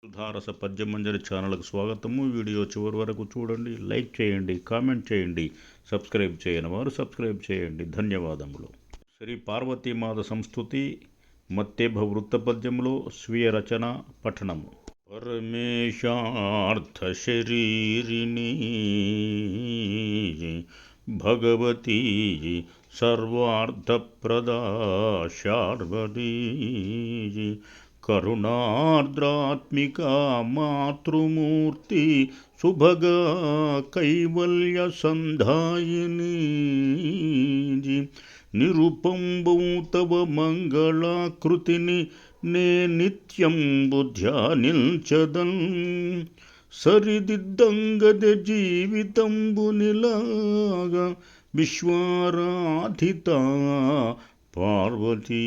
సుధారస పద్యమంజరి ఛానల్కు స్వాగతము. వీడియో చివరి వరకు చూడండి, లైక్ చేయండి, కామెంట్ చేయండి. సబ్స్క్రైబ్ చేయని వారు సబ్స్క్రైబ్ చేయండి. ధన్యవాదములు. శ్రీ పార్వతీమాత సంస్తుతి మత్తేభ వృత్త పద్యములో స్వీయ రచన పఠనము. పరమేశార్థ శరీరిణి భగవతీ సర్వార్థప్రదా శార్వరీ కరుణార్ద్రాత్మికా మాతృమూర్తి సుభగా కైవల్య సంధాయిని నిరుపంబౌ తవ మంగళాకృతిని నే నిత్యం ధ్యానించదన్ సరిదిద్దంగద జీవితంబునిలాగా విశ్వారాధిత పార్వతీ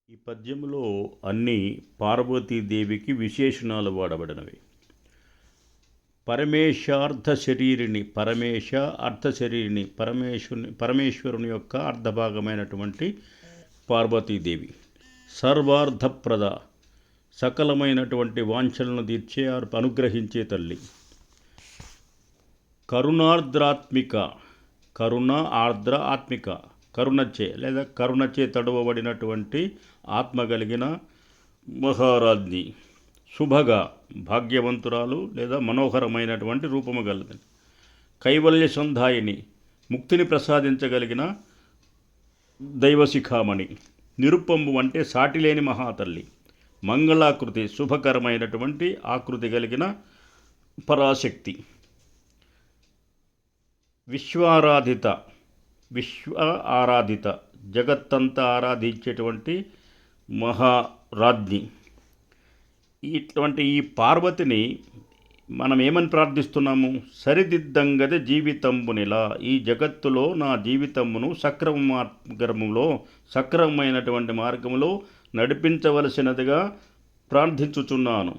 ఈ పద్యములో అన్ని పార్వతీదేవికి విశేషణాలు వాడబడినవి. పరమేశార్థ శరీరిణి, పరమేశ అర్ధ శరీరిణి, పరమేశ్వరుని యొక్క అర్ధభాగమైనటువంటి పార్వతీదేవి. సర్వార్థప్రద, సకలమైనటువంటి వాంఛలను తీర్చే అనుగ్రహించే తల్లి. కరుణార్ద్రాత్మిక, కరుణ ఆర్ద్ర ఆత్మిక, కరుణచే లేదా కరుణచే తడువబడినటువంటి ఆత్మ కలిగిన మహారాజ్ఞి. శుభగా, భాగ్యవంతురాలు లేదా మనోహరమైనటువంటి రూపము గలది. కైవల్య సంధాయిని, ముక్తిని ప్రసాదించగలిగిన దైవశిఖామణి. నిరుపంబు అంటే సాటిలేని మహాతల్లి. మంగళాకృతి, శుభకరమైనటువంటి ఆకృతి కలిగిన పరాశక్తి. విశ్వ ఆరాధిత, జగత్తంతా ఆరాధించేటువంటి మహారాజ్ఞి. ఇటువంటి ఈ పార్వతిని మనం ఏమని ప్రార్థిస్తున్నాము? సరిదిద్దంగద జీవితంబునిలా, ఈ జగత్తులో నా జీవితమును సక్రమమైనటువంటి మార్గములో నడిపించవలసినదిగా ప్రార్థించుచున్నాను.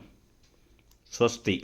స్వస్తి.